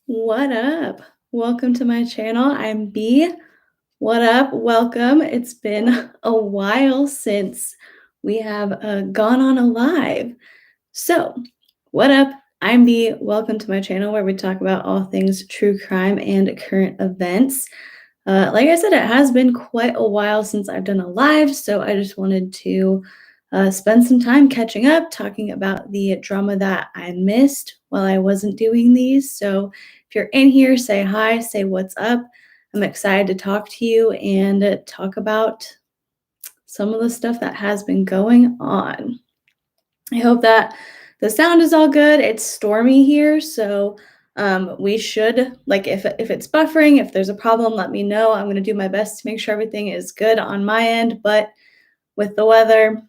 What up? Welcome to my channel. I'm B. What up? Welcome. It's been a while since we have gone on a live. So, what up? I'm B. Welcome to my channel where we talk about all things true crime and current events. Like I said, it has been quite a while since I've done a live, so I just wanted to spend some time catching up, talking about the drama that I missed while I wasn't doing these. So if you're in here, say hi, say what's up. I'm excited to talk to you and talk about some of the stuff that has been going on. I hope that the sound is all good. It's stormy here, so we should, like, if it's buffering, if there's a problem, let me know. I'm going to do my best to make sure everything is good on my end, but with the weather,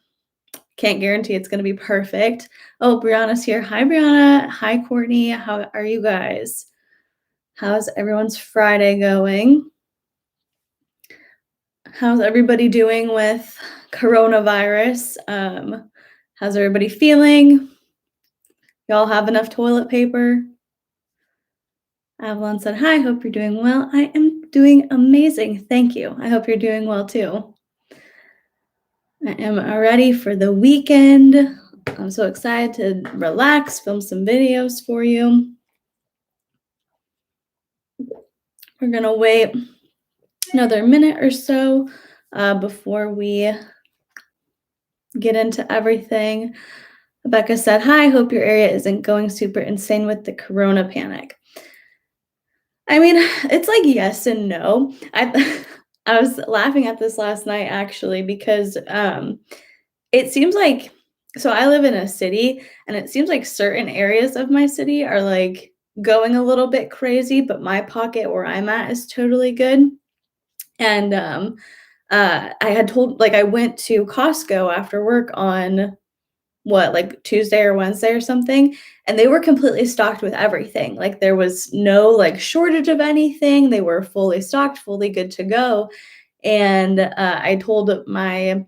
can't guarantee it's going to be perfect. Oh, Brianna's here. Hi, Brianna. Hi, Courtney. How are you guys? How's everyone's Friday going? How's everybody doing with coronavirus? How's everybody feeling? Y'all have enough toilet paper? Avalon said, hi, hope you're doing well. I am doing amazing. Thank you. I hope you're doing well too. I am ready for the weekend. I'm so excited to relax, film some videos for you. We're going to wait another minute or so before we get into everything. Rebecca said, hi, hope your area isn't going super insane with the corona panic. I mean, it's like yes and no. I was laughing at this last night actually because it seems like, so I live in a city and it seems like certain areas of my city are like going a little bit crazy, but my pocket where I'm at is totally good. And I had told, like, I went to Costco after work on like Tuesday or Wednesday or something, and they were completely stocked with everything. Like there was no like shortage of anything. They were fully stocked, fully good to go. And I told my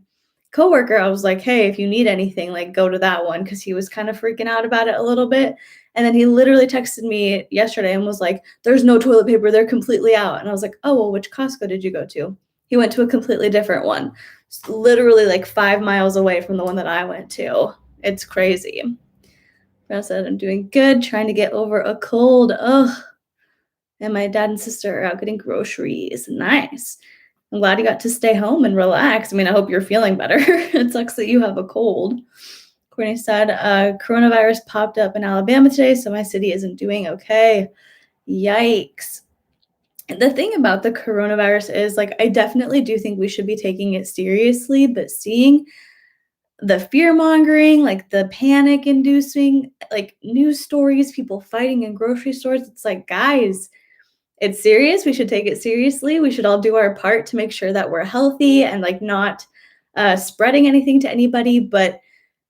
coworker, I was like, hey, if you need anything, like go to that one, because he was kind of freaking out about it a little bit. And then he literally texted me yesterday and was like, there's no toilet paper, they're completely out. And I was like, oh, well, which Costco did you go to? He went to a completely different one, literally like 5 miles away from the one that I went to. It's crazy. I said, I'm doing good, trying to get over a cold. Ugh. And my dad and sister are out getting groceries. Nice. I'm glad you got to stay home and relax. I mean, I hope you're feeling better. It sucks that you have a cold. Courtney said, coronavirus popped up in Alabama today, so my city isn't doing okay. Yikes. The thing about the coronavirus is, like, I definitely do think we should be taking it seriously, but seeing the fear mongering, like the panic inducing, like news stories, people fighting in grocery stores, it's like, guys, it's serious. We should take it seriously. We should all do our part to make sure that we're healthy and like not spreading anything to anybody, but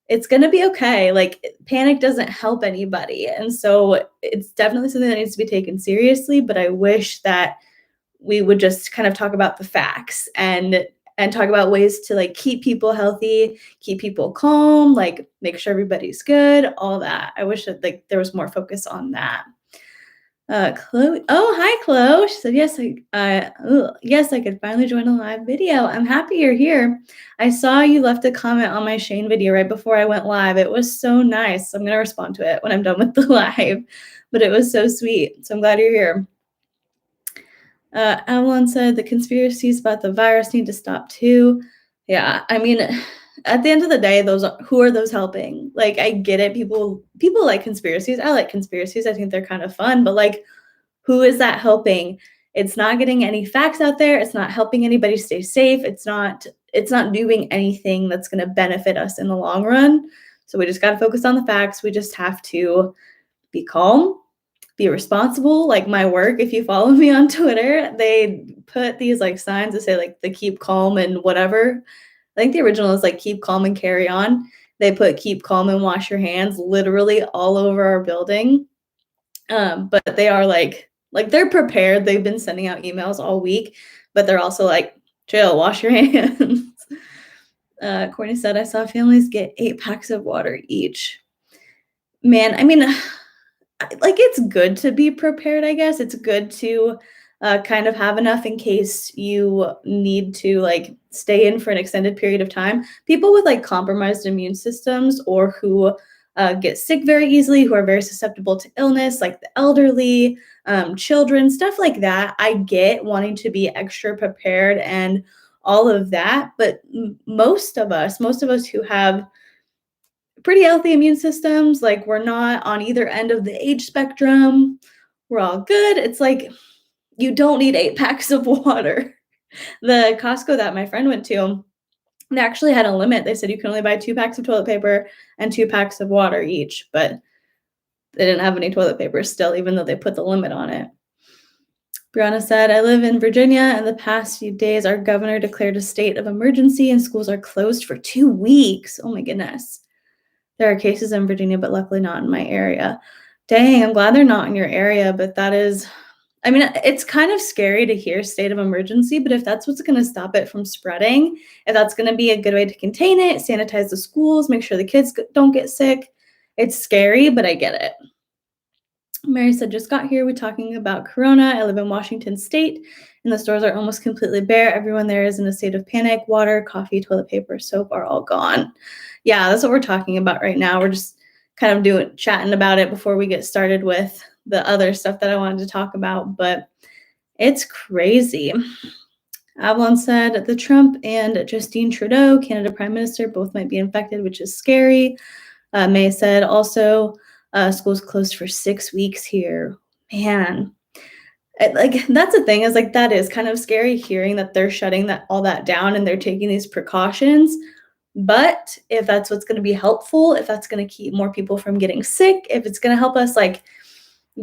it's going to be okay. Like panic doesn't help anybody. And so it's definitely something that needs to be taken seriously, but I wish that we would just kind of talk about the facts and talk about ways to like keep people healthy, keep people calm, like make sure everybody's good, all that. I wish that like there was more focus on that. Chloe, oh hi Chloe. She said yes, yes, I could finally join a live video. I'm happy you're here. I saw you left a comment on my Shane video right before I went live. It was so nice. I'm gonna respond to it when I'm done with the live, but it was so sweet. So I'm glad you're here. Avalon said the conspiracies about the virus need to stop too. Yeah, I mean, at the end of the day, who are those helping? Like, I get it. People like conspiracies. I like conspiracies. I think they're kind of fun, but like, who is that helping? It's not getting any facts out there. It's not helping anybody stay safe. It's not doing anything that's going to benefit us in the long run. So we just got to focus on the facts. We just have to be calm, be responsible. Like my work, if you follow me on Twitter, they put these like signs that say like the keep calm and whatever. I think the original is like keep calm and carry on. They put keep calm and wash your hands literally all over our building. But they are like they're prepared. They've been sending out emails all week, but they're also like, chill, wash your hands. Courtney said, I saw families get 8 packs of water each. Man, I mean, like, it's good to be prepared, I guess. It's good to kind of have enough in case you need to like stay in for an extended period of time. People with like compromised immune systems or who get sick very easily, who are very susceptible to illness, like the elderly, children, stuff like that. I get wanting to be extra prepared and all of that, but most of us who have pretty healthy immune systems, like we're not on either end of the age spectrum. We're all good. It's like you don't need 8 packs of water. The Costco that my friend went to, they actually had a limit. They said you can only buy 2 packs of toilet paper and 2 packs of water each, but they didn't have any toilet paper still, even though they put the limit on it. Brianna said, I live in Virginia, and the past few days, our governor declared a state of emergency and schools are closed for 2 weeks. Oh my goodness. There are cases in Virginia, but luckily not in my area. Dang, I'm glad they're not in your area, but that is, I mean, it's kind of scary to hear state of emergency, but if that's what's going to stop it from spreading, if that's going to be a good way to contain it, sanitize the schools, make sure the kids don't get sick, it's scary, but I get it. Mary said, just got here. We're talking about Corona. I live in Washington State, and the stores are almost completely bare. Everyone there is in a state of panic. Water, coffee, toilet paper, soap are all gone. Yeah, that's what we're talking about right now. We're just kind of chatting about it before we get started with the other stuff that I wanted to talk about, but it's crazy. Avalon said, the Trump and Justine Trudeau, Canada Prime Minister, both might be infected, which is scary. May said, also, schools closed for 6 weeks here. Man, like that's the thing is like that is kind of scary hearing that they're shutting all that down and they're taking these precautions. But if that's what's going to be helpful, if that's going to keep more people from getting sick, if it's going to help us like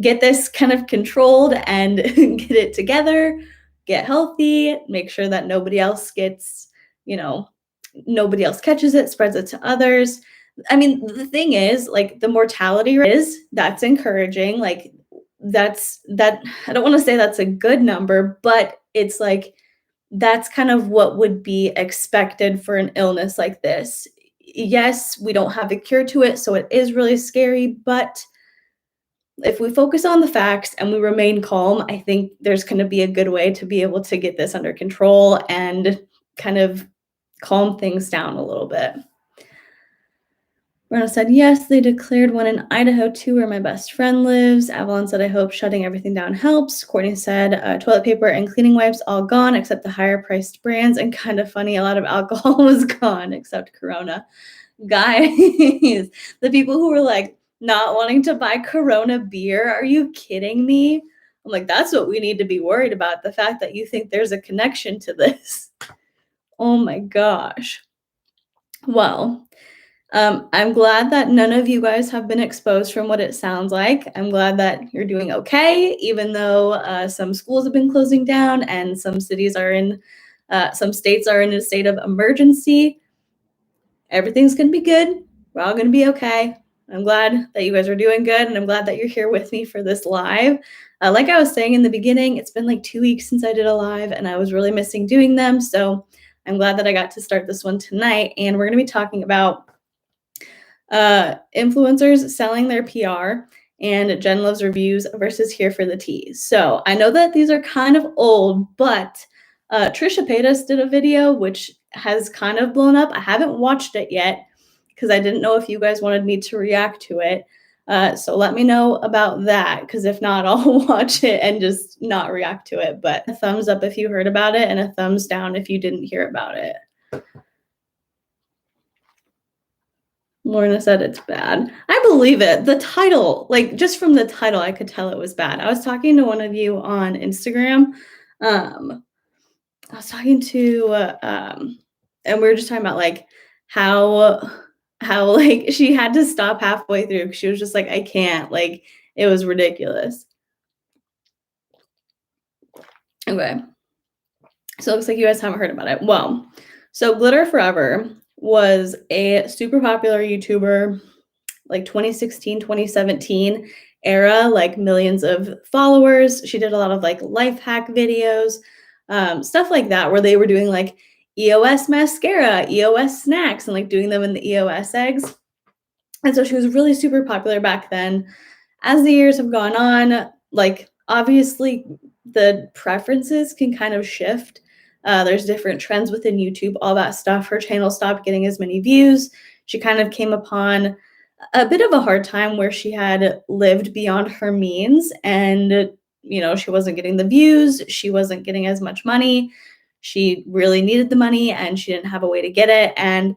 get this kind of controlled and get it together, get healthy, make sure that nobody else gets, nobody else catches it, spreads it to others. I mean, the thing is, like the mortality that's encouraging. Like that, I don't want to say that's a good number, but it's like, that's kind of what would be expected for an illness like this. Yes, we don't have a cure to it, so it is really scary, but if we focus on the facts and we remain calm, I think there's going to be a good way to be able to get this under control and kind of calm things down a little bit. Rona said, yes, they declared one in Idaho too, where my best friend lives. Avalon said, I hope shutting everything down helps. Courtney said, toilet paper and cleaning wipes all gone except the higher priced brands. And kind of funny, a lot of alcohol was gone except Corona. Guys, the people who were like not wanting to buy Corona beer, are you kidding me? I'm like, that's what we need to be worried about. The fact that you think there's a connection to this. Oh my gosh. Well, I'm glad that none of you guys have been exposed from what it sounds like. I'm glad that you're doing okay, even though some schools have been closing down and some states are in a state of emergency. Everything's going to be good. We're all going to be okay. I'm glad that you guys are doing good, and I'm glad that you're here with me for this live. Like I was saying in the beginning, it's been like 2 weeks since I did a live, and I was really missing doing them. So I'm glad that I got to start this one tonight, and we're going to be talking about influencers selling their PR and JenLuvsReviews versus Here for the Tea. So I know that these are kind of old, but Trisha Paytas did a video which has kind of blown up. I haven't watched it yet because I didn't know if you guys wanted me to react to it. So let me know about that, because if not, I'll watch it and just not react to it. But a thumbs up if you heard about it and a thumbs down if you didn't hear about it. Lorna said it's bad. I believe it. The title, like just from the title, I could tell it was bad. I was talking to one of you on Instagram. I was talking to, and we were just talking about like how like she had to stop halfway through because she was just like, I can't. Like it was ridiculous. Okay. So it looks like you guys haven't heard about it. Well, so GlitterForever was a super popular YouTuber, like 2016, 2017 era, like millions of followers. She did a lot of like life hack videos, stuff like that, where they were doing like EOS mascara, EOS snacks, and like doing them in the EOS eggs. And so she was really super popular back then. as the years have gone on, like obviously the preferences can kind of shift. There's different trends within YouTube, all that stuff. Her channel stopped getting as many views. She kind of came upon a bit of a hard time where she had lived beyond her means, and she wasn't getting the views, she wasn't getting as much money. She really needed the money and she didn't have a way to get it. And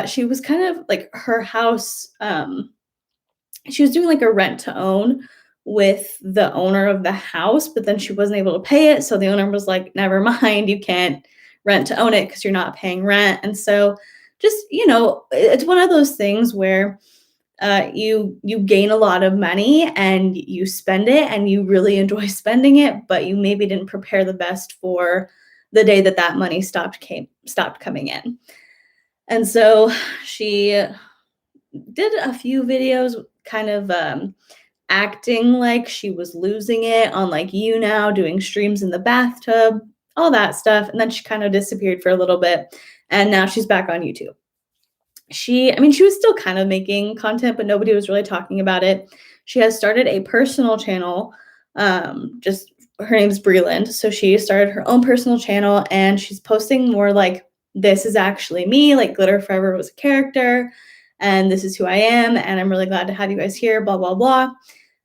she was kind of like her house, she was doing like a rent to own with the owner of the house, but then she wasn't able to pay it. So the owner was like, never mind, you can't rent to own it because you're not paying rent. And so just, it's one of those things where you gain a lot of money and you spend it and you really enjoy spending it, but you maybe didn't prepare the best for the day that that money stopped coming in. And so she did a few videos kind of acting like she was losing it on like YouNow, doing streams in the bathtub, all that stuff. And then she kind of disappeared for a little bit. And now she's back on YouTube. She was still kind of making content, but nobody was really talking about it. She has started a personal channel. Just her name's Breland. So she started her own personal channel and she's posting more like, this is actually me, like GlitterForever was a character and this is who I am. And I'm really glad to have you guys here, blah, blah, blah.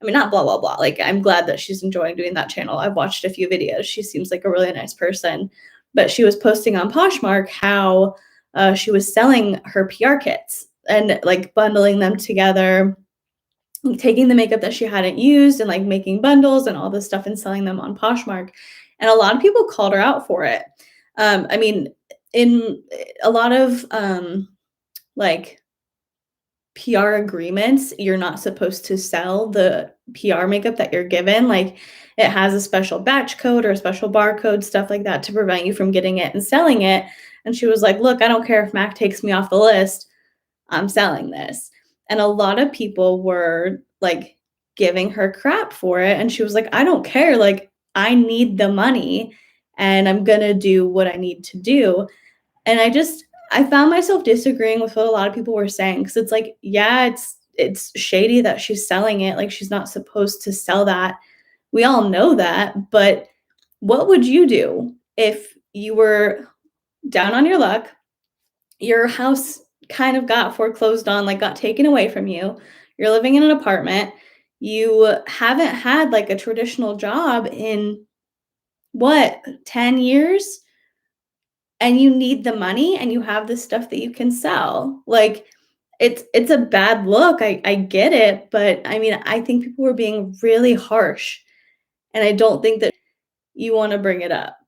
I mean, not blah, blah, blah. Like, I'm glad that she's enjoying doing that channel. I've watched a few videos. She seems like a really nice person. But she was posting on Poshmark how she was selling her PR kits and like bundling them together, taking the makeup that she hadn't used and like making bundles and all this stuff and selling them on Poshmark. And a lot of people called her out for it. In a lot of like PR agreements, you're not supposed to sell the PR makeup that you're given. Like it has a special batch code or a special barcode, stuff like that to prevent you from getting it and selling it. And she was like, look, I don't care if Mac takes me off the list. I'm selling this. And a lot of people were like giving her crap for it. And she was like, I don't care. Like I need the money and I'm going to do what I need to do. And I found myself disagreeing with what a lot of people were saying. Cause it's like, yeah, it's shady that she's selling it. Like she's not supposed to sell that. We all know that, but what would you do if you were down on your luck, your house kind of got foreclosed on, like got taken away from you, you're living in an apartment, you haven't had like a traditional job in 10 years? And you need the money and you have this stuff that you can sell. Like it's a bad look. I get it, but I mean, I think people were being really harsh and I don't think that you want to bring it up.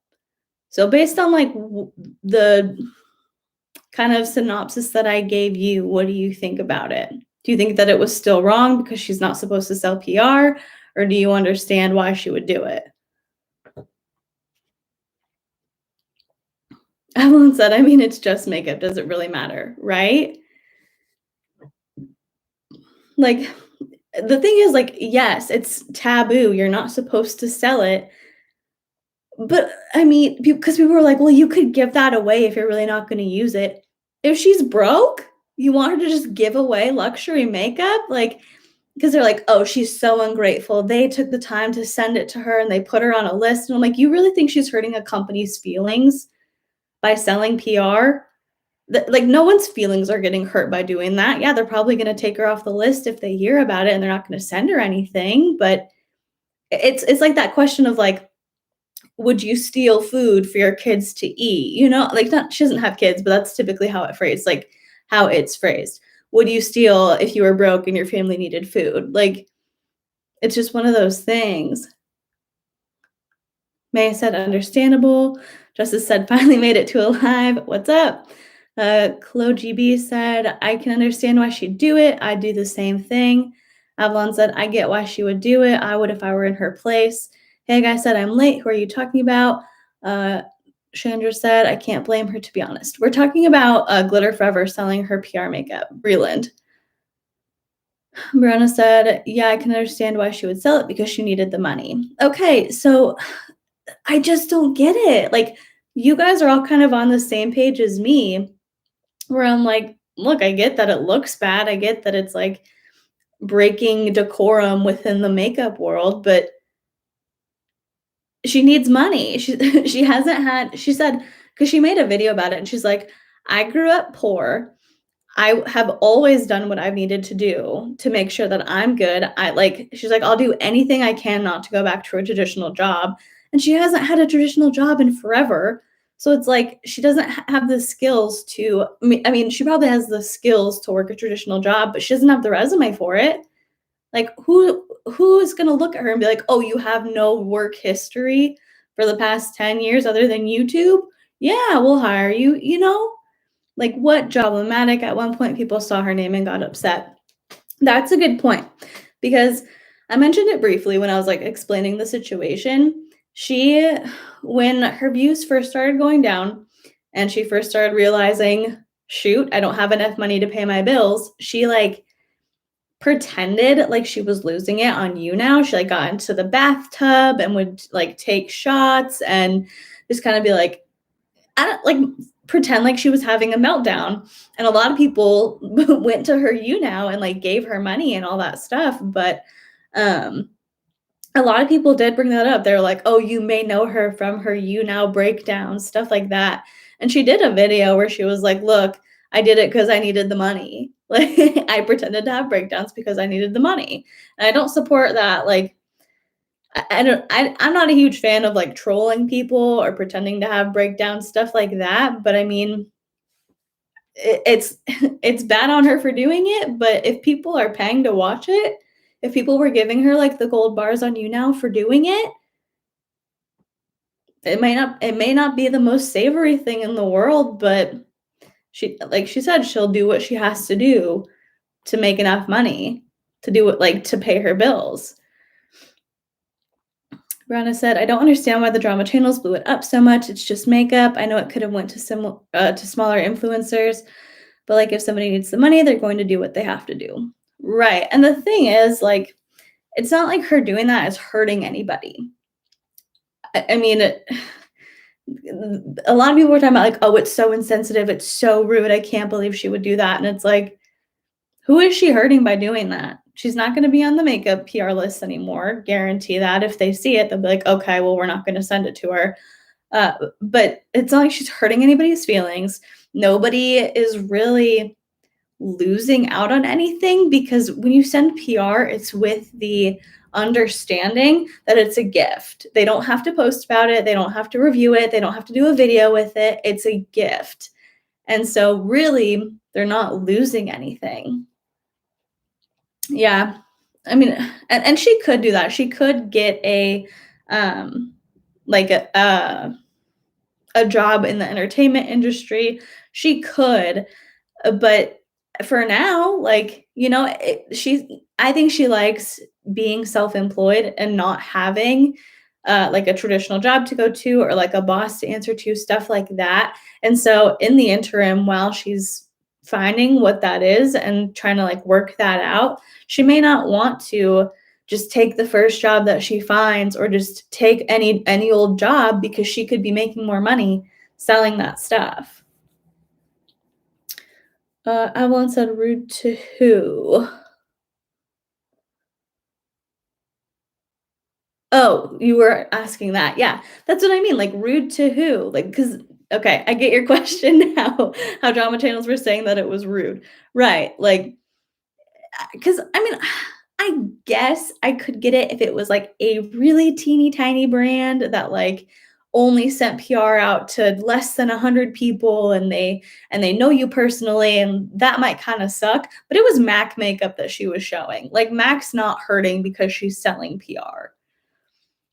So based on like the kind of synopsis that I gave you, what do you think about it? Do you think that it was still wrong because she's not supposed to sell PR, or do you understand why she would do it? Evelyn said, I mean, it's just makeup. Does it really matter? Right? Like, the thing is, like, yes, it's taboo. You're not supposed to sell it. But I mean, because people were like, well, you could give that away if you're really not going to use it. If she's broke, you want her to just give away luxury makeup? Like, because they're like, oh, she's so ungrateful. They took the time to send it to her and they put her on a list. And I'm like, you really think she's hurting a company's feelings by selling PR? Like no one's feelings are getting hurt by doing that. Yeah, they're probably going to take her off the list if they hear about it and they're not going to send her anything. But it's like that question of like, would you steal food for your kids to eat? You know, like not, she doesn't have kids, but that's typically how it's phrased. Would you steal if you were broke and your family needed food? Like, it's just one of those things. May said, understandable. Justice said, finally made it to alive. What's up? Chloe GB said, I can understand why she'd do it. I'd do the same thing. Avalon said, I get why she would do it. I would if I were in her place. Hey, guy said, I'm late. Who are you talking about? Chandra said, I can't blame her, to be honest. We're talking about GlitterForever selling her PR makeup. Breland. Brianna said, yeah, I can understand why she would sell it because she needed the money. Okay, so I just don't get it. Like, you guys are all kind of on the same page as me, where I'm like, look, I get that it looks bad. I get that it's like breaking decorum within the makeup world, but she needs money. She hasn't had, she said, because she made a video about it and she's like, I grew up poor. I have always done what I've needed to do to make sure that I'm good. She's like, I'll do anything I can not to go back to a traditional job. And she hasn't had a traditional job in forever. So it's like she doesn't have the skills to, I mean, she probably has the skills to work a traditional job, but she doesn't have the resume for it. Like who's going to look at her and be like, "Oh, you have no work history for the past 10 years other than YouTube? Yeah, we'll hire you." You know? Like what Job-O-Matic, at one point people saw her name and got upset. That's a good point because I mentioned it briefly when I was like explaining the situation. When her views first started going down and she first started realizing, shoot, I don't have enough money to pay my bills, she like pretended like she was losing it on YouNow. She like got into the bathtub and would like take shots and just kind of be like, I don't like pretend like she was having a meltdown. And a lot of people went to her YouNow and like gave her money and all that stuff. But a lot of people did bring that up. They're like, oh, you may know her from her YouNow breakdown, stuff like that. And she did a video where she was like, look, I did it because I needed the money. Like I pretended to have breakdowns because I needed the money. And I don't support that. Like I'm not a huge fan of like trolling people or pretending to have breakdowns, stuff like that. But I mean, it's it's bad on her for doing it. But if people are paying to watch it, if people were giving her like the gold bars on YouNow for doing it, it may not be the most savory thing in the world, but like she said, she'll do what she has to do to make enough money to do it, like to pay her bills. Brianna said, I don't understand why the drama channels blew it up so much. It's just makeup. I know it could have went to smaller influencers, but like if somebody needs the money, they're going to do what they have to do. Right. And the thing is, like, it's not like her doing that is hurting anybody. I mean, a lot of people were talking about like, oh, it's so insensitive. It's so rude. I can't believe she would do that. And it's like, who is she hurting by doing that? She's not going to be on the makeup PR list anymore. Guarantee that. If they see it, they'll be like, okay, well, we're not going to send it to her. But it's not like she's hurting anybody's feelings. Nobody is really losing out on anything because when you send PR, it's with the understanding that it's a gift. They don't have to post about it. They don't have to review it. They don't have to do a video with it. It's a gift. And so really, they're not losing anything. Yeah. I mean, and she could do that. She could get a job in the entertainment industry. She could, but for now, like, you know, I think she likes being self-employed and not having like a traditional job to go to or like a boss to answer to, stuff like that. And so in the interim, while she's finding what that is and trying to like work that out, she may not want to just take the first job that she finds or just take any old job because she could be making more money selling that stuff. Evelyn said, rude to who? Oh, you were asking that. Yeah, that's what I mean. Like, rude to who? Like, because, okay, I get your question now, how drama channels were saying that it was rude. Right. Like, because I mean, I guess I could get it if it was like a really teeny tiny brand that like only sent PR out to less than 100 people and they know you personally, and that might kind of suck. But it was MAC makeup that she was showing. Like MAC's not hurting because she's selling PR.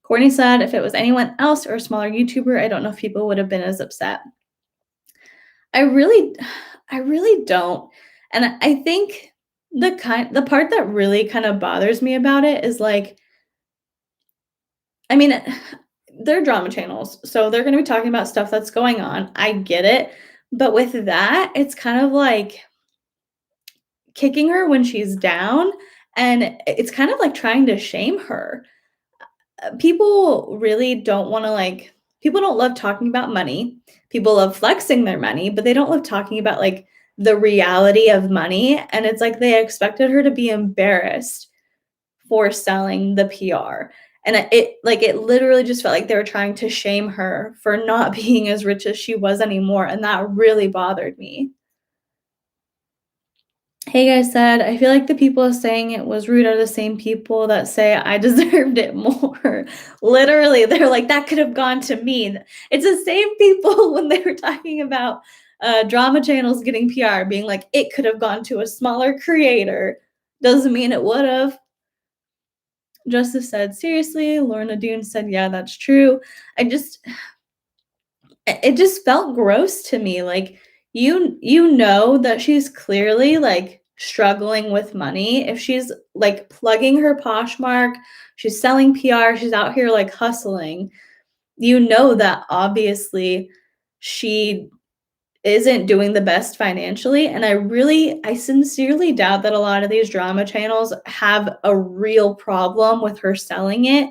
Courtney said if it was anyone else or a smaller YouTuber, I don't know if people would have been as upset. I really don't. And I think the part that really kind of bothers me about it is like, I mean, they're drama channels, so they're going to be talking about stuff that's going on. I get it. But with that, it's kind of like kicking her when she's down, and it's kind of like trying to shame her. People really don't want to like, people don't love talking about money. People love flexing their money, but they don't love talking about like the reality of money. And it's like they expected her to be embarrassed for selling the PR. And it literally just felt like they were trying to shame her for not being as rich as she was anymore. And that really bothered me. Hey guys said, I feel like the people saying it was rude are the same people that say I deserved it more. Literally, they're like, that could have gone to me. It's the same people when they were talking about drama channels getting PR, being like, it could have gone to a smaller creator. Doesn't mean it would have. Justice said, seriously. Lorna Doone said, yeah, that's true. It just felt gross to me. Like, you know that she's clearly like struggling with money. If she's like plugging her Poshmark, she's selling PR, she's out here like hustling, you know that obviously she isn't doing the best financially. And I sincerely doubt that a lot of these drama channels have a real problem with her selling it.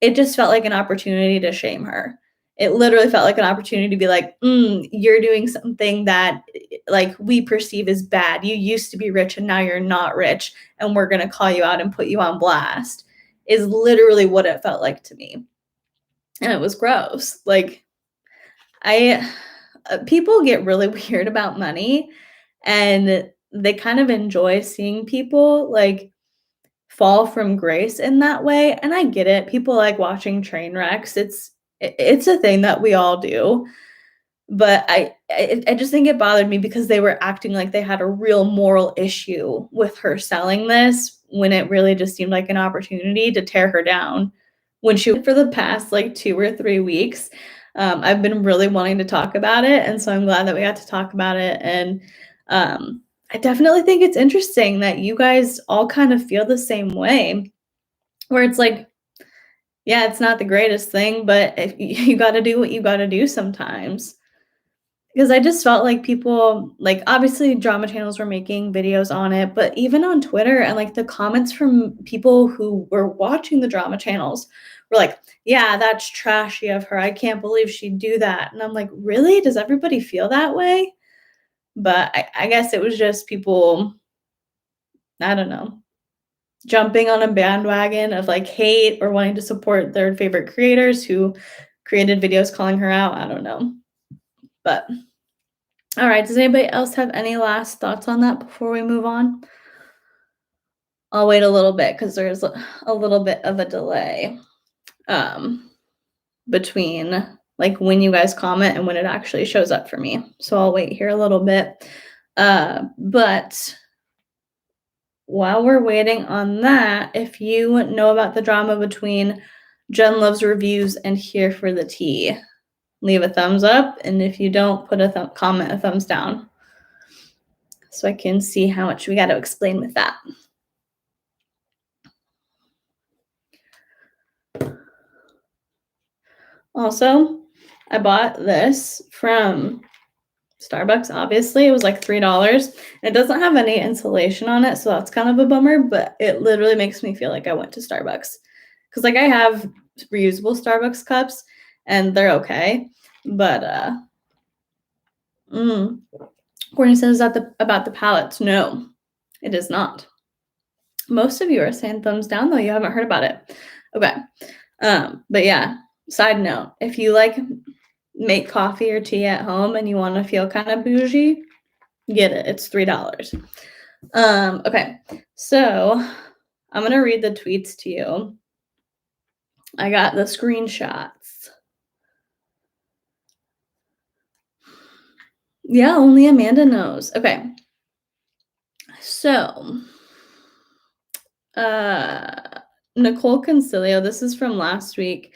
It just felt like an opportunity to shame her. It literally felt like an opportunity to be like, you're doing something that like we perceive as bad. You used to be rich and now you're not rich, and we're going to call you out and put you on blast, is literally what it felt like to me. And it was gross. Like, people get really weird about money, and they kind of enjoy seeing people like fall from grace in that way. And I get it. People like watching train wrecks. It's a thing that we all do. But I just think it bothered me because they were acting like they had a real moral issue with her selling this, when it really just seemed like an opportunity to tear her down. When for the past like 2 or 3 weeks, I've been really wanting to talk about it. And so I'm glad that we got to talk about it. And I definitely think it's interesting that you guys all kind of feel the same way, where it's like, yeah, it's not the greatest thing, but if you got to do what you got to do sometimes. Because I just felt like people, like, obviously drama channels were making videos on it, but even on Twitter and like the comments from people who were watching the drama channels were like, yeah, that's trashy of her. I can't believe she'd do that. And I'm like, really? Does everybody feel that way? But I guess it was just people, I don't know, jumping on a bandwagon of like hate or wanting to support their favorite creators who created videos calling her out. I don't know. But all right, does anybody else have any last thoughts on that before we move on? I'll wait a little bit because there's a little bit of a delay between like when you guys comment and when it actually shows up for me. So I'll wait here a little bit. But while we're waiting on that, if you know about the drama between JenLuvsReviews and Here for the Tea, leave a thumbs up. And if you don't, put a comment, a thumbs down, so I can see how much we got to explain with that. Also, I bought this from Starbucks, obviously. It was like $3. It doesn't have any insulation on it, so that's kind of a bummer, but it literally makes me feel like I went to Starbucks. Because like I have reusable Starbucks cups and they're okay. But Courtney says that about the palettes. No, it is not. Most of you are saying thumbs down though. You haven't heard about it. Okay. But yeah, side note, if you like make coffee or tea at home and you want to feel kind of bougie, get it. It's $3. Okay. So I'm going to read the tweets to you. I got the screenshots. Yeah, only Amanda knows. Okay. So, Nicole Concilio, this is from last week.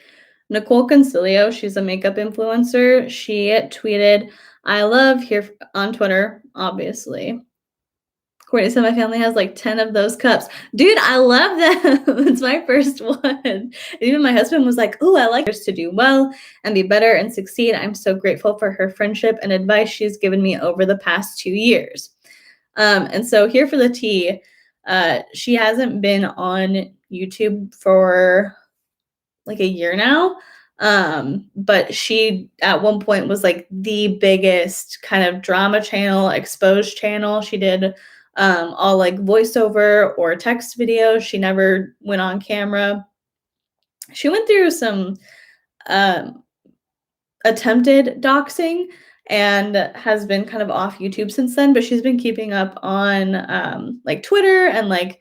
Nicole Concilio, she's a makeup influencer. She tweeted, I love here on Twitter, obviously. Courtney said my family has like 10 of those cups. Dude, I love them. It's my first one. And even my husband was like, oh, I like hers to do well and be better and succeed. I'm so grateful for her friendship and advice she's given me over the past 2 years. And so Here for the Tea, she hasn't been on YouTube for like a year now, But she at one point was like the biggest kind of drama channel, exposed channel. She did all like voiceover or text videos. She never went on camera. She went through some um, attempted doxing and has been kind of off YouTube since then, but she's been keeping up on like Twitter and like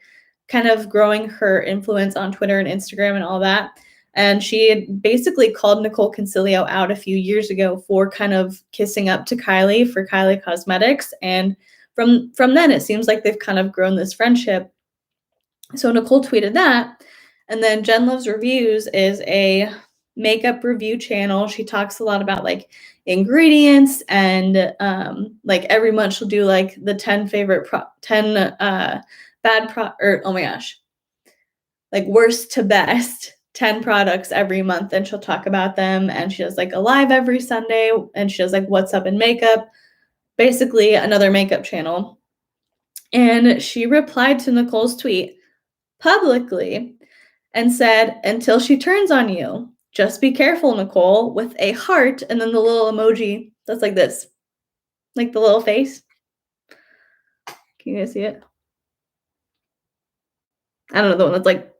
kind of growing her influence on Twitter and Instagram and all that. And she had basically called Nicole Concilio out a few years ago for kind of kissing up to Kylie for Kylie Cosmetics. And from then, it seems like they've kind of grown this friendship. So Nicole tweeted that. And then JenLuvsReviews is a makeup review channel. She talks a lot about like ingredients and like every month she'll do like the 10 favorite 10 oh my gosh, like worst to best 10 products every month, and she'll talk about them. And she does like a live every Sunday, and she does like what's up in makeup, basically another makeup channel. And she replied to Nicole's tweet publicly and said, "Until she turns on you, just be careful, Nicole," with a heart and then the little emoji that's like this, like the little face. Can you guys see it? I don't know, the one that's like,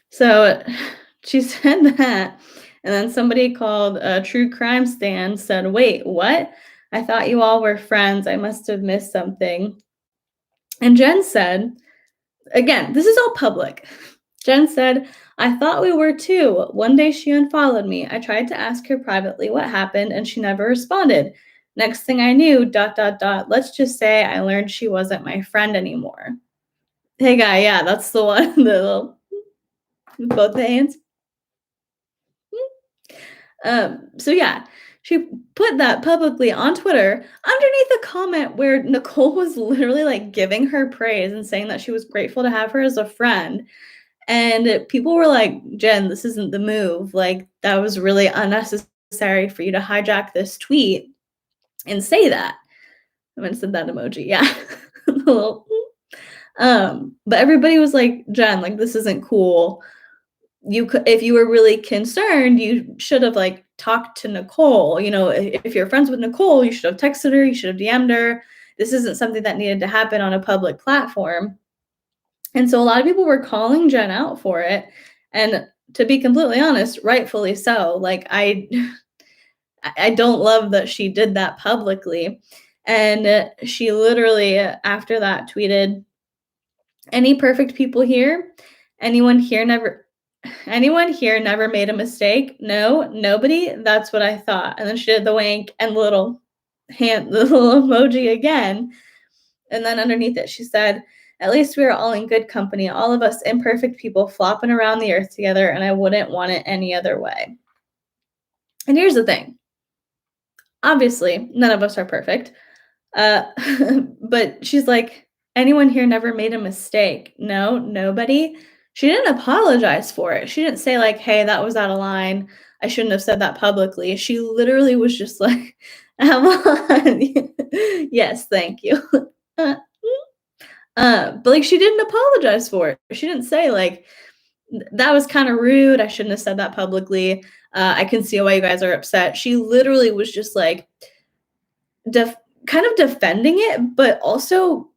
so she said that, and then somebody called a True Crime Stand said, "Wait, what? I thought you all were friends. I must have missed something." And Jen said, again, this is all public. Jen said, "I thought we were too. One day she unfollowed me. I tried to ask her privately what happened, and she never responded. Next thing I knew, ... Let's just say I learned she wasn't my friend anymore." Hey guy, yeah, that's the one. The little, with both the hands. So yeah, she put that publicly on Twitter underneath a comment where Nicole was literally like giving her praise and saying that she was grateful to have her as a friend. And people were like, "Jen, this isn't the move. Like, that was really unnecessary for you to hijack this tweet and say that." I'm gonna send that emoji. Yeah. But everybody was like, "Jen, like, this isn't cool. If you were really concerned, you should have like talked to Nicole. You know, if you're friends with Nicole, you should have texted her, you should have DM'd her. This isn't something that needed to happen on a public platform." And so a lot of people were calling Jen out for it. And to be completely honest, rightfully so. Like, I don't love that she did that publicly. And she literally, after that, tweeted, "Any perfect people here? Anyone here never made a mistake? No, nobody? That's what I thought." And then she did the wink and the little emoji again. And then underneath it, she said, "At least we are all in good company, all of us imperfect people flopping around the earth together, and I wouldn't want it any other way." And here's the thing. Obviously, none of us are perfect. But she's like, "Anyone here never made a mistake? No, nobody." She didn't apologize for it. She didn't say like, "Hey, that was out of line. I shouldn't have said that publicly." She literally was just like, "Come on." Yes, thank you. But like, she didn't apologize for it. She didn't say like, "That was kind of rude. I shouldn't have said that publicly. I can see why you guys are upset." She literally was just like kind of defending it, but also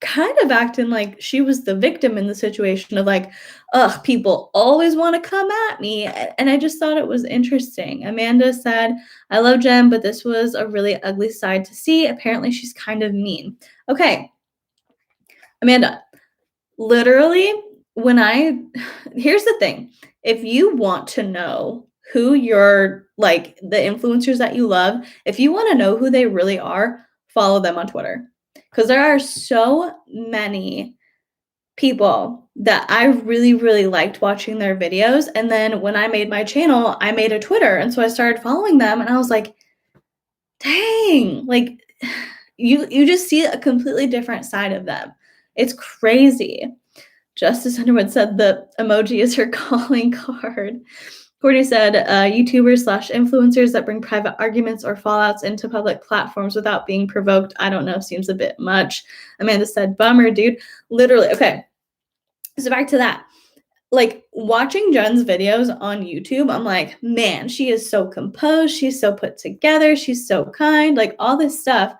kind of acting like she was the victim in the situation of like, "Ugh, people always want to come at me." And I just thought it was interesting. Amanda said, "I love Jen, but this was a really ugly side to see. Apparently she's kind of mean." Okay, Amanda, literally, here's the thing. If you want to know who your, like, the influencers that you love, if you want to know who they really are, follow them on Twitter. Because there are so many people that I really, really liked watching their videos. And then when I made my channel, I made a Twitter. And so I started following them, and I was like, dang, like, you just see a completely different side of them. It's crazy. Justice Underwood said the emoji is her calling card. Courtney said, "YouTubers/influencers that bring private arguments or fallouts into public platforms without being provoked, I don't know, seems a bit much." Amanda said, "Bummer, dude." Literally, okay. So back to that. like watching Jen's videos on YouTube, I'm like, man, she is so composed. She's so put together. She's so kind, like all this stuff.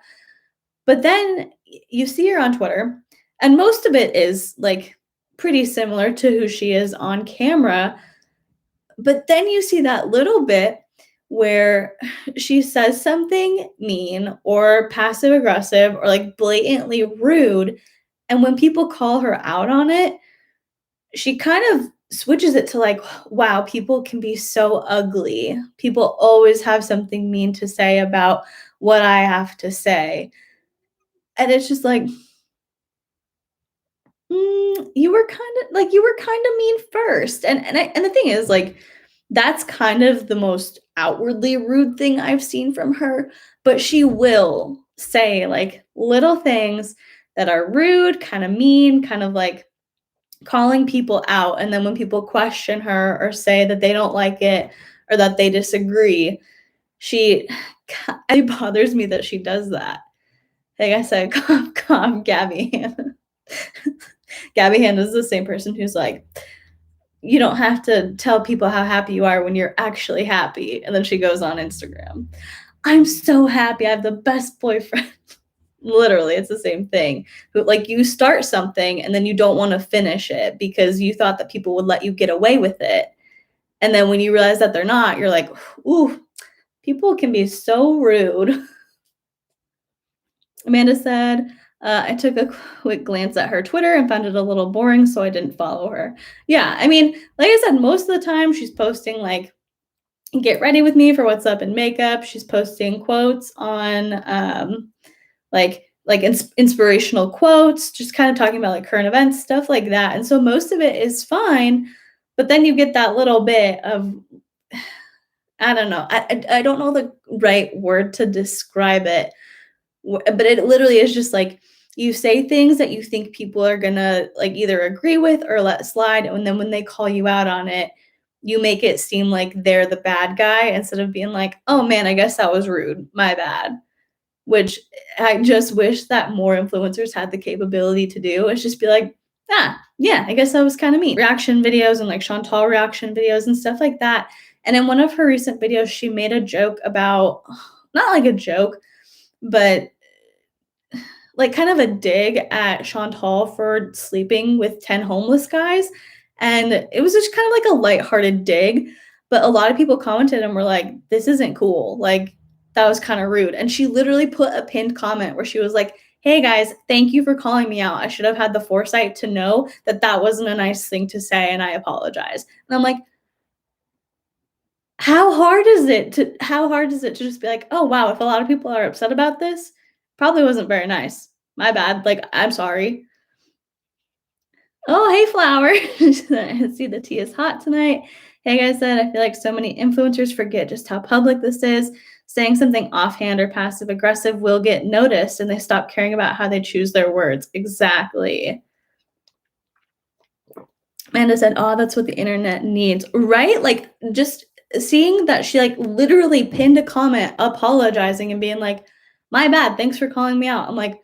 But then you see her on Twitter, and most of it is like pretty similar to who she is on camera. But then you see that little bit where she says something mean or passive aggressive or like blatantly rude. And when people call her out on it, she kind of switches it to like, wow, people can be so ugly. People always have something mean to say about what I have to say. And it's just like, you were kind of mean first. And the thing is, like, that's kind of the most outwardly rude thing I've seen from her, but she will say like little things that are rude, kind of mean, kind of like calling people out. And then when people question her or say that they don't like it or that they disagree, she it bothers me that she does that. Like I said, calm, Gabby. Gabby Hand is the same person who's like, you don't have to tell people how happy you are when you're actually happy. And then she goes on Instagram, I'm so happy. I have the best boyfriend. Literally, it's the same thing. Like you start something and then you don't want to finish it because you thought that people would let you get away with it. And then when you realize that they're not, you're like, ooh, people can be so rude. Amanda said, I took a quick glance at her Twitter and found it a little boring, so I didn't follow her. Yeah, I mean, like I said, most of the time she's posting like, get ready with me for what's up in makeup. She's posting quotes on like inspirational quotes, just kind of talking about like current events, stuff like that. And so most of it is fine, but then you get that little bit of, I don't know. I don't know the right word to describe it, but it literally is just like you say things that you think people are gonna like either agree with or let slide, and then when they call you out on it, you make it seem like they're the bad guy instead of being like, oh man, I guess that was rude, my bad. Which I just wish that more influencers had the capability to do. Is just be like, yeah, I guess that was kind of mean. Reaction videos and like Chantal reaction videos and stuff like that. And in one of her recent videos, she made a joke about, not like a joke, but like kind of a dig at Chantal for sleeping with 10 homeless guys. And it was just kind of like a lighthearted dig. But a lot of people commented and were like, this isn't cool. Like, that was kind of rude. And she literally put a pinned comment where she was like, hey guys, thank you for calling me out. I should have had the foresight to know that that wasn't a nice thing to say and I apologize. And I'm like, how hard is it to just be like, oh wow, if a lot of people are upset about this, probably wasn't very nice. My bad. Like, I'm sorry. Oh, hey, Flower. I see the tea is hot tonight. Hey, guys, said, I feel like so many influencers forget just how public this is. Saying something offhand or passive aggressive will get noticed and they stop caring about how they choose their words. Exactly. Amanda said, oh, that's what the internet needs. Right? Like, just seeing that she like literally pinned a comment apologizing and being like, my bad, thanks for calling me out. I'm like,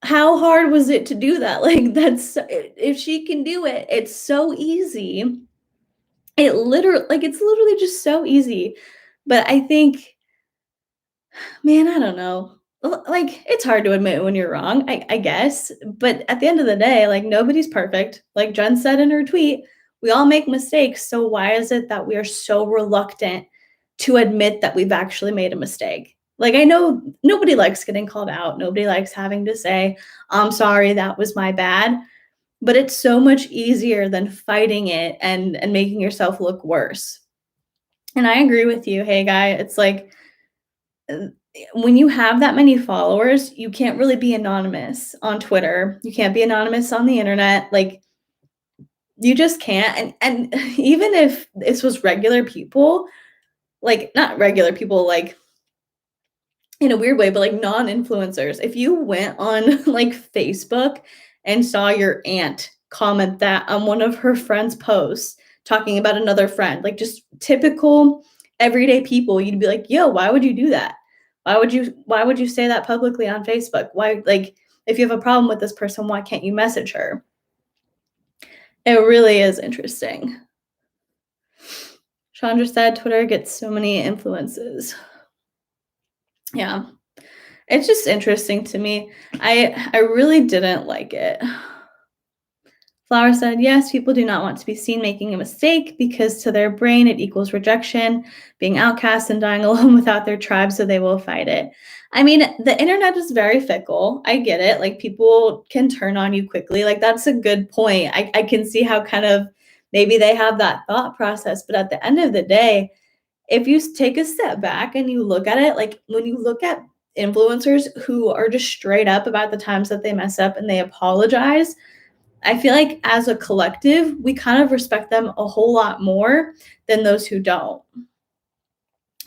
how hard was it to do that? Like, that's, if she can do it, it's so easy. It's literally just so easy. But I think, man, I don't know. Like, it's hard to admit when you're wrong, I guess. But at the end of the day, like, nobody's perfect. Like Jen said in her tweet, we all make mistakes. So why is it that we are so reluctant to admit that we've actually made a mistake? Like, I know nobody likes getting called out. Nobody likes having to say, I'm sorry, that was my bad. But it's so much easier than fighting it and making yourself look worse. And I agree with you. Hey, guy, it's like, when you have that many followers, you can't really be anonymous on Twitter. You can't be anonymous on the internet. Like, you just can't. And even if this was regular people, like not regular people, like in a weird way, but like non-influencers, if you went on like Facebook and saw your aunt comment that on one of her friends' posts talking about another friend, like just typical everyday people, you'd be like, yo, why would you do that? Why would you say that publicly on Facebook? Why, like, if you have a problem with this person, why can't you message her? It really is interesting. Chandra said Twitter gets so many influences. Yeah. It's just interesting to me. I really didn't like it. Flower said, yes, people do not want to be seen making a mistake because to their brain it equals rejection, being outcast and dying alone without their tribe, so they will fight it. I mean, the internet is very fickle. I get it. Like, people can turn on you quickly. Like, that's a good point. I can see how kind of maybe they have that thought process, but at the end of the day, if you take a step back and you look at it, like when you look at influencers who are just straight up about the times that they mess up and they apologize, I feel like as a collective, we kind of respect them a whole lot more than those who don't.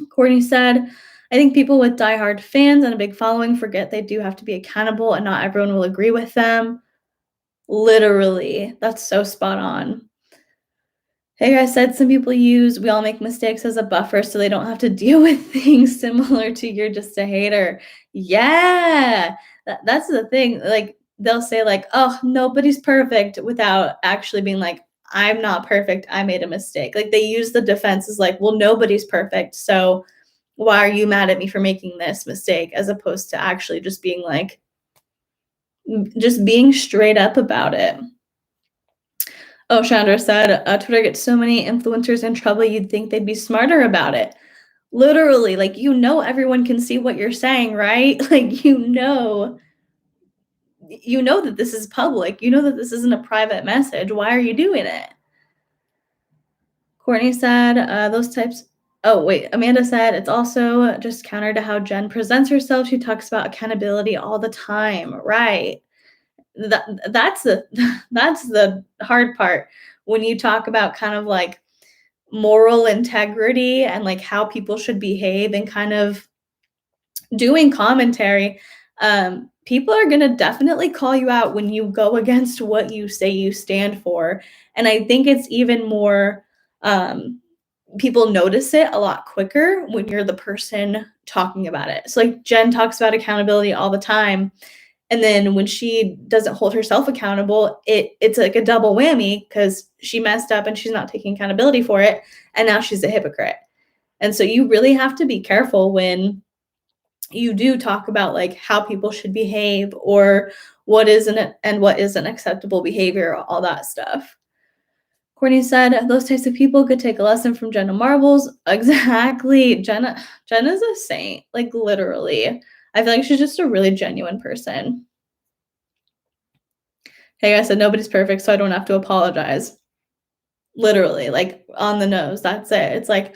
Courtney said, I think people with diehard fans and a big following forget they do have to be accountable and not everyone will agree with them. Literally, that's so spot on. Hey guys, said some people use we all make mistakes as a buffer so they don't have to deal with things similar to you're just a hater. Yeah, that's the thing. Like, they'll say like, oh, nobody's perfect without actually being like, I'm not perfect. I made a mistake. Like, they use the defense as like, well, nobody's perfect. So why are you mad at me for making this mistake? As opposed to actually just being like, just being straight up about it. Oh, Chandra said, Twitter gets so many influencers in trouble, you'd think they'd be smarter about it. Literally, like, everyone can see what you're saying, right? Like, that this is public. You know that this isn't a private message. Why are you doing it? Courtney said, those types. Oh, wait. Amanda said, it's also just counter to how Jen presents herself. She talks about accountability all the time. Right. That's the hard part when you talk about kind of like moral integrity and like how people should behave and kind of doing commentary. People are going to definitely call you out when you go against what you say you stand for. And I think it's even more, people notice it a lot quicker when you're the person talking about it. So like Jen talks about accountability all the time. And then when she doesn't hold herself accountable, it's like a double whammy because she messed up and she's not taking accountability for it. And now she's a hypocrite. And so you really have to be careful when you do talk about like how people should behave or what isn't and what isn't acceptable behavior, all that stuff. Courtney said, those types of people could take a lesson from Jenna Marbles. Exactly. Jenna's a saint, like literally. I feel like she's just a really genuine person. Hey, I said nobody's perfect, so I don't have to apologize. Literally, like on the nose. That's it. It's like,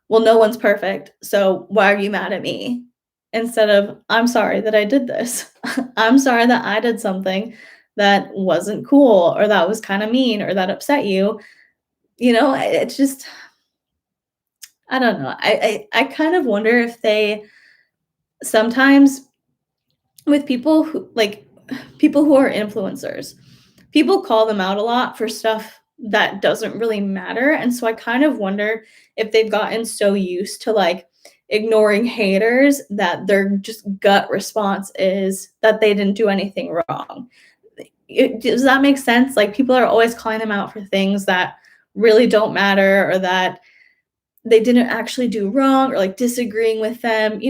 well, no one's perfect, so why are you mad at me? Instead of, I'm sorry that I did this. I'm sorry that I did something that wasn't cool or that was kind of mean or that upset you. It's just, I don't know. I kind of wonder if they sometimes with people who are influencers, people call them out a lot for stuff that doesn't really matter. And so I kind of wonder if they've gotten so used to like ignoring haters that their just gut response is that they didn't do anything wrong. Does that make sense? Like, people are always calling them out for things that really don't matter or that they didn't actually do wrong or like disagreeing with them.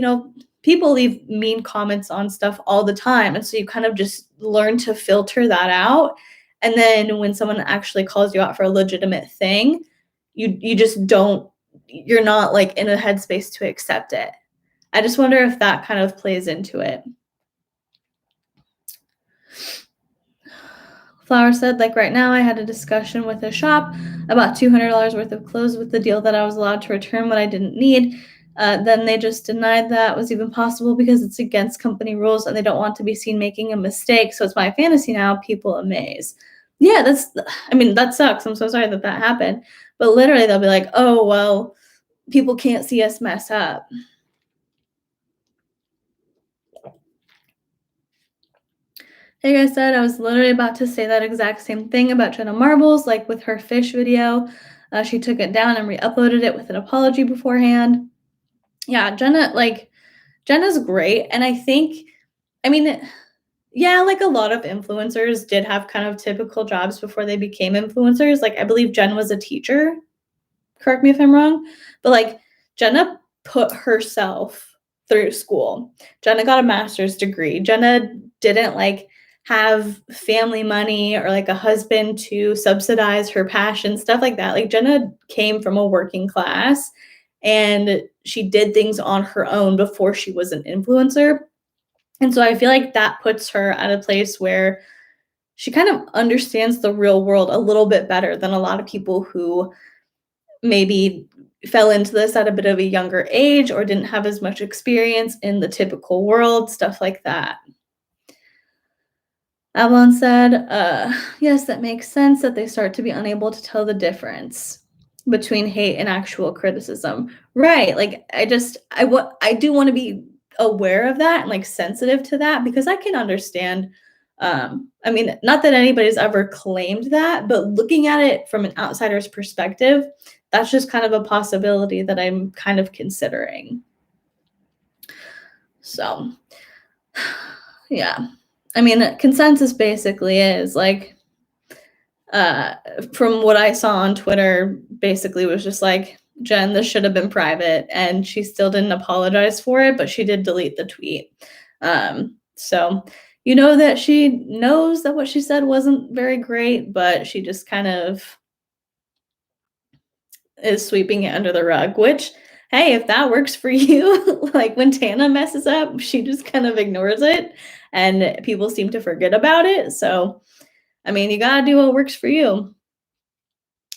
People leave mean comments on stuff all the time. And so you kind of just learn to filter that out. And then when someone actually calls you out for a legitimate thing, you just don't, you're not like in a headspace to accept it. I just wonder if that kind of plays into it. Flower said, like right now I had a discussion with a shop about $200 worth of clothes with the deal that I was allowed to return what I didn't need. Then they just denied that was even possible because it's against company rules and they don't want to be seen making a mistake. So it's my fantasy now. People amaze. Yeah, that sucks. I'm so sorry that happened. But literally they'll be like, oh, well, people can't see us mess up. Hey guys, said I was literally about to say that exact same thing about Jenna Marbles, like with her fish video. She took it down and re-uploaded it with an apology beforehand. Yeah, Jenna's great. And I think, Yeah, like a lot of influencers did have kind of typical jobs before they became influencers. Like I believe Jen was a teacher. Correct me if I'm wrong, but like Jenna put herself through school. Jenna got a master's degree. Jenna didn't like have family money or like a husband to subsidize her passion, stuff like that. Like Jenna came from a working class and she did things on her own before she was an influencer. And so I feel like that puts her at a place where she kind of understands the real world a little bit better than a lot of people who maybe fell into this at a bit of a younger age or didn't have as much experience in the typical world, stuff like that. Avalon said, yes, that makes sense that they start to be unable to tell the difference between hate and actual criticism. Right. Like I do want to be aware of that and like sensitive to that because I can understand. I mean, not that anybody's ever claimed that, but looking at it from an outsider's perspective, that's just kind of a possibility that I'm kind of considering. So, yeah. I mean, consensus basically is like, from what I saw on Twitter, basically was just like, Jen, this should have been private, and she still didn't apologize for it, but she did delete the tweet. So you know that she knows that what she said wasn't very great, but she just kind of is sweeping it under the rug, which, hey, if that works for you, like when Tana messes up, she just kind of ignores it and people seem to forget about it. So, I mean, you gotta do what works for you.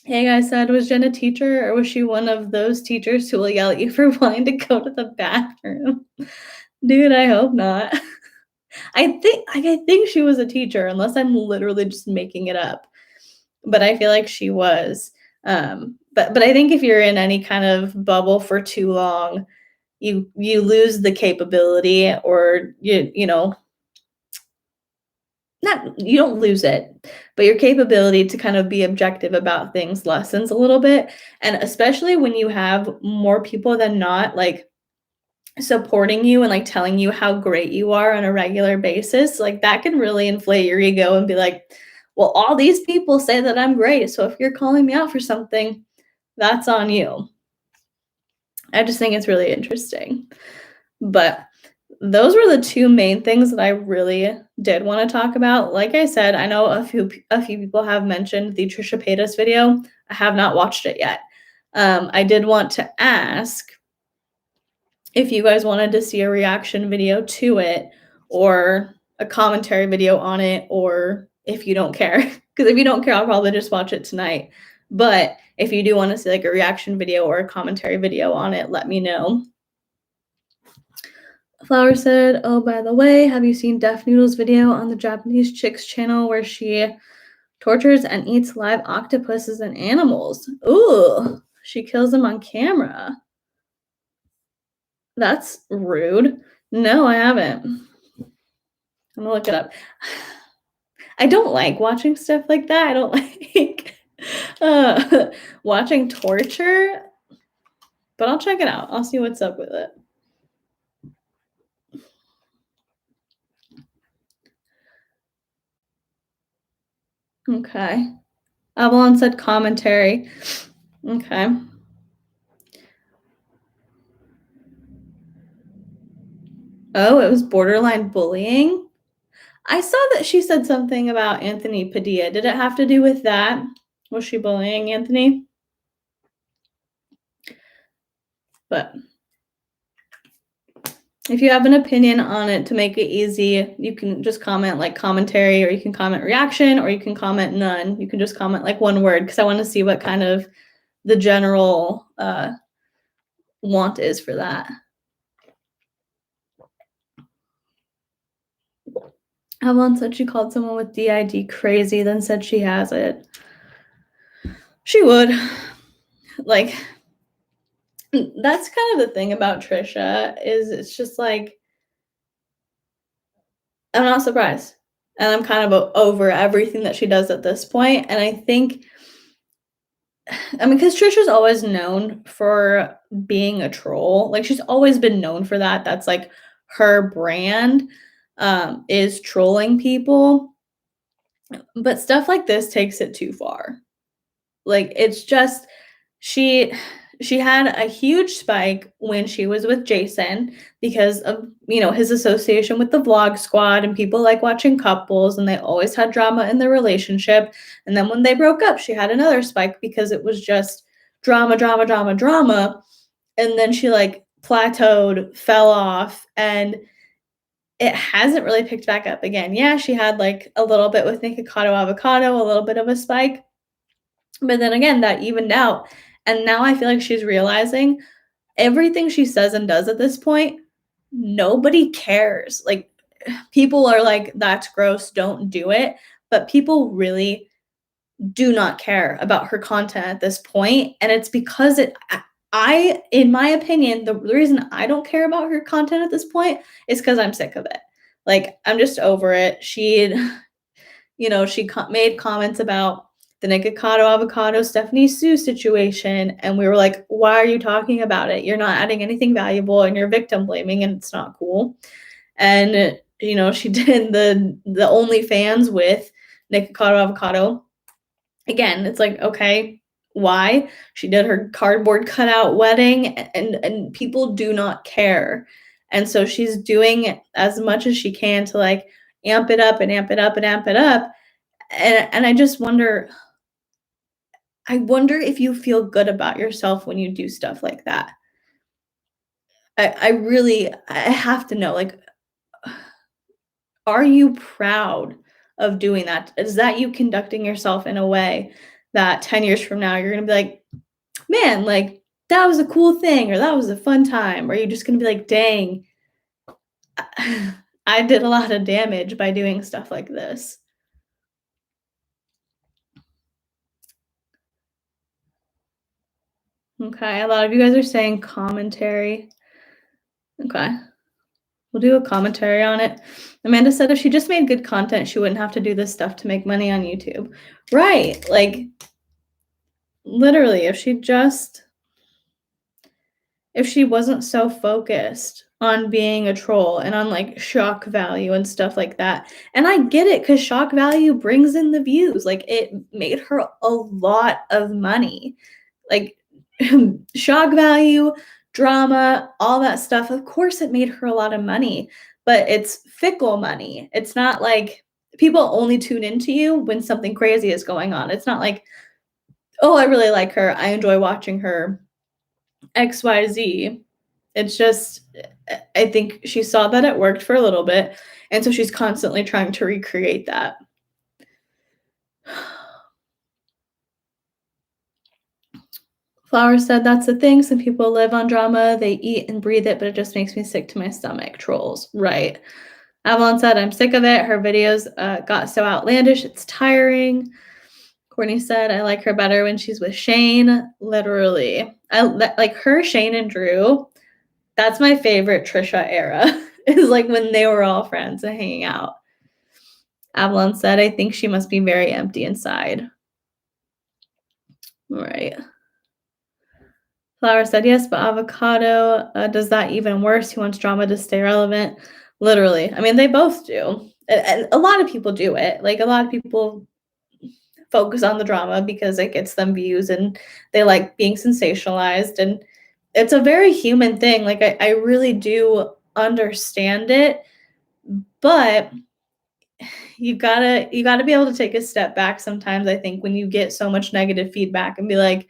Hey guys said, was Jen a teacher or was she one of those teachers who will yell at you for wanting to go to the bathroom? Dude, I hope not. I think she was a teacher, unless I'm literally just making it up. But I feel like she was. But I think if you're in any kind of bubble for too long, you lose the capability, or you know, not you don't lose it, but your capability to kind of be objective about things lessens a little bit. And especially when you have more people than not like supporting you and like telling you how great you are on a regular basis, like that can really inflate your ego and be like, well, all these people say that I'm great, so if you're calling me out for something, that's on you. I just think it's really interesting. But those were the two main things that I really did want to talk about. Like I said, I know a few people have mentioned the Trisha Paytas video. I have not watched it yet. I did want to ask if you guys wanted to see a reaction video to it or a commentary video on it, or if you don't care. Because if you don't care, I'll probably just watch it tonight. But if you do want to see like a reaction video or a commentary video on it, let me know. Flower said, oh, by the way, have you seen Deaf Noodle's video on the Japanese Chicks channel where she tortures and eats live octopuses and animals? Ooh, she kills them on camera. That's rude. No, I haven't. I'm gonna look it up. I don't like watching stuff like that. I don't like watching torture, but I'll check it out. I'll see what's up with it. Okay. Avalon said commentary. Okay. Oh, it was borderline bullying. I saw that she said something about Anthony Padilla. Did it have to do with that? Was she bullying Anthony? But if you have an opinion on it, to make it easy, you can just comment like commentary, or you can comment reaction, or you can comment none. You can just comment like one word, because I want to see what kind of the general want is for that. Avalon said she called someone with DID crazy, then said she has it. She would. Like, that's kind of the thing about Trisha, is it's just like, I'm not surprised. And I'm kind of over everything that she does at this point. And I think, I mean, because Trisha's always known for being a troll. Like, she's always been known for that. That's like her brand. is trolling people. But stuff like this takes it too far. Like, it's just she had a huge spike when she was with Jason because of, his association with the Vlog Squad, and people like watching couples, and they always had drama in their relationship. And then when they broke up, she had another spike because it was just drama, drama, drama, drama. And then she like plateaued, fell off, and it hasn't really picked back up again. Yeah, she had like a little bit with Nikocado Avocado, a little bit of a spike. But then again, that evened out. And now I feel like she's realizing everything she says and does at this point, nobody cares. Like, people are like, that's gross, don't do it. But people really do not care about her content at this point. And it's because in my opinion, the reason I don't care about her content at this point is because I'm sick of it. Like, I'm just over it. She made comments about the Nikocado Avocado Stephanie Sue situation, and we were like, why are you talking about it? You're not adding anything valuable, and you're victim blaming, and it's not cool. And she did the OnlyFans with Nikocado Avocado. Again, it's like, okay, why? She did her cardboard cutout wedding, and people do not care. And so she's doing as much as she can to like amp it up and amp it up and amp it up. And I just wonder if you feel good about yourself when you do stuff like that. I have to know, like, are you proud of doing that? Is that you conducting yourself in a way that 10 years from now, you're going to be like, man, like, that was a cool thing, or that was a fun time? Or are you just going to be like, dang, I did a lot of damage by doing stuff like this? Okay, a lot of you guys are saying commentary. Okay. We'll do a commentary on it. Amanda said if she just made good content, she wouldn't have to do this stuff to make money on YouTube. Right. Like, literally, if she wasn't so focused on being a troll and on like shock value and stuff like that. And I get it, because shock value brings in the views. Like, it made her a lot of money. Like, shock value, drama, all that stuff, of course it made her a lot of money, but it's fickle money. It's not like people only tune into you when something crazy is going on. It's not like, oh, I really like her, I enjoy watching her, XYZ. It's just, I think she saw that it worked for a little bit, and so she's constantly trying to recreate that. Flower said, that's the thing. Some people live on drama. They eat and breathe it, but it just makes me sick to my stomach. Trolls. Right. Avalon said, I'm sick of it. Her videos got so outlandish. It's tiring. Courtney said, I like her better when she's with Shane. Literally. I like her, Shane, and Drew. That's my favorite Trisha era. Is like when they were all friends and hanging out. Avalon said, I think she must be very empty inside. Right. Flower said, yes, but Avocado does that even worse. He wants drama to stay relevant. Literally. I mean, they both do. And a lot of people do it. Like, a lot of people focus on the drama because it gets them views, and they like being sensationalized. And it's a very human thing. Like, I really do understand it. But you gotta be able to take a step back sometimes, I think, when you get so much negative feedback, and be like,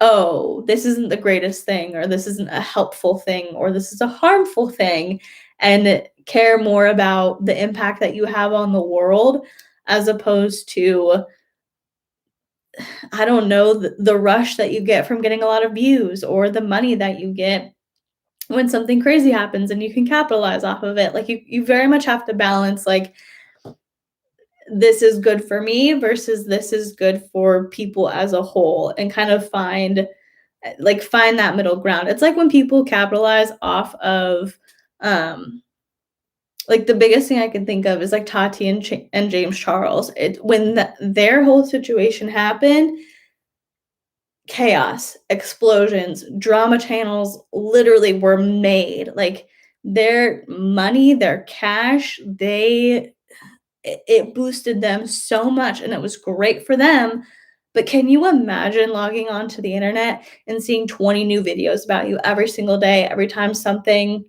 oh, this isn't the greatest thing, or this isn't a helpful thing, or this is a harmful thing, and care more about the impact that you have on the world, as opposed to, I don't know, the rush that you get from getting a lot of views, or the money that you get when something crazy happens and you can capitalize off of it. Like, you very much have to balance, like, this is good for me versus this is good for people as a whole, and kind of find that middle ground. It's like when people capitalize off of, like, the biggest thing I can think of is like Tati and James Charles. When their whole situation happened, chaos, explosions, drama channels literally were made. Like, their money, their cash, it boosted them so much and it was great for them. But can you imagine logging onto the internet and seeing 20 new videos about you every single day, every time something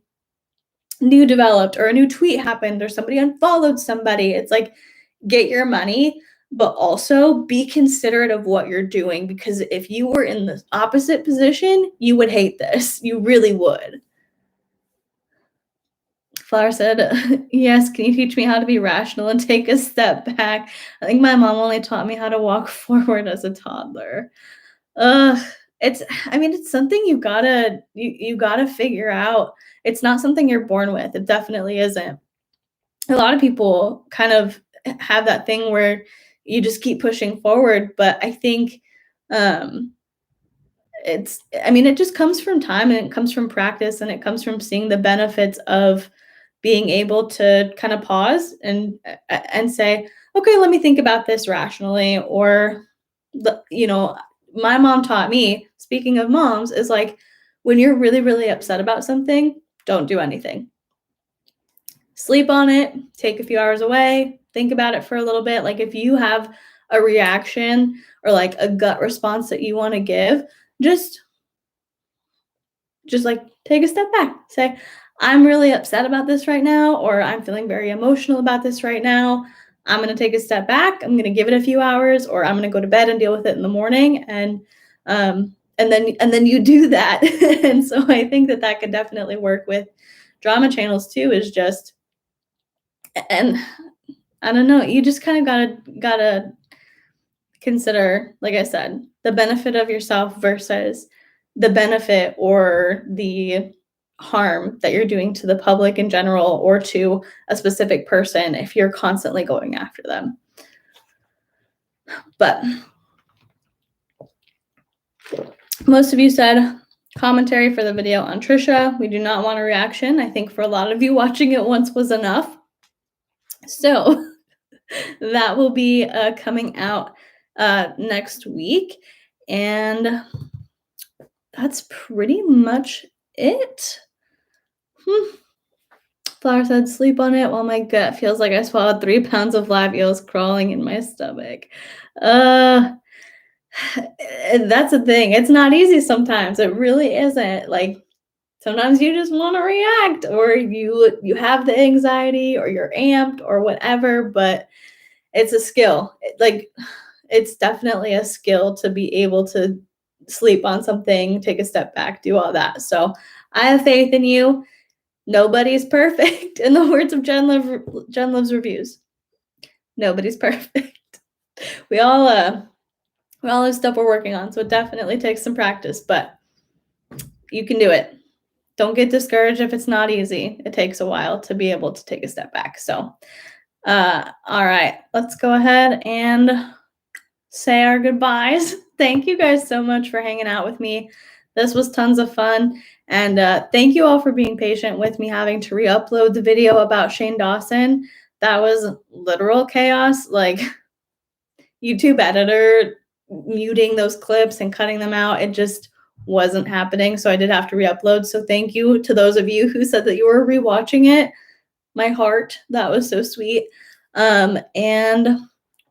new developed or a new tweet happened or somebody unfollowed somebody? It's like, get your money, but also be considerate of what you're doing, because if you were in the opposite position, you would hate this. You really would. Flower said, yes, can you teach me how to be rational and take a step back? I think my mom only taught me how to walk forward as a toddler. It's something you gotta figure out. It's not something you're born with. It definitely isn't. A lot of people kind of have that thing where you just keep pushing forward, but I think um it just comes from time, and it comes from practice, and it comes from seeing the benefits of being able to kind of pause and say, okay, let me think about this rationally. Or my mom taught me, speaking of moms, is like, when you're really, really upset about something, don't do anything. Sleep on it, take a few hours away, think about it for a little bit. Like, if you have a reaction or like a gut response that you want to give, just like take a step back. Say, I'm really upset about this right now, or I'm feeling very emotional about this right now. I'm going to take a step back. I'm going to give it a few hours, or I'm going to go to bed and deal with it in the morning. And then you do that. And so I think that could definitely work with drama channels too, is just, and I don't know, you just kind of gotta consider, like I said, the benefit of yourself versus the benefit or the harm that you're doing to the public in general, or to a specific person if you're constantly going after them. But most of you said commentary for the video on Trisha. We do not want a reaction. I think for a lot of you, watching it once was enough. So that will be coming out next week. And that's pretty much it. Flower said, sleep on it while my gut feels like I swallowed 3 pounds of live eels crawling in my stomach. That's the thing. It's not easy sometimes. It really isn't. Like, sometimes you just want to react, or you have the anxiety, or you're amped, or whatever, but it's a skill. It's definitely a skill to be able to sleep on something, take a step back, do all that. So I have faith in you. Nobody's perfect. In the words of JenLuvsReviews, nobody's perfect. We all have stuff we're working on, so it definitely takes some practice, but you can do it. Don't get discouraged if it's not easy. It takes a while to be able to take a step back. So, all right, let's go ahead and say our goodbyes. Thank you guys so much for hanging out with me. This was tons of fun. And thank you all for being patient with me having to re-upload the video about Shane Dawson. That was literal chaos. Like, YouTube editor muting those clips and cutting them out, it just wasn't happening. So I did have to re-upload. So thank you to those of you who said that you were rewatching it. My heart, that was so sweet. And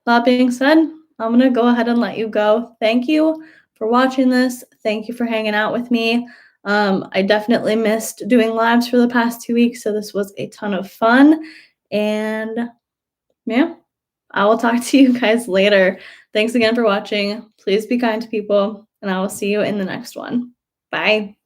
that being said, I'm going to go ahead and let you go. Thank you for watching this. Thank you for hanging out with me. I definitely missed doing lives for the past 2 weeks, so this was a ton of fun. And yeah, I will talk to you guys later. Thanks again for watching. Please be kind to people, and I will see you in the next one. Bye.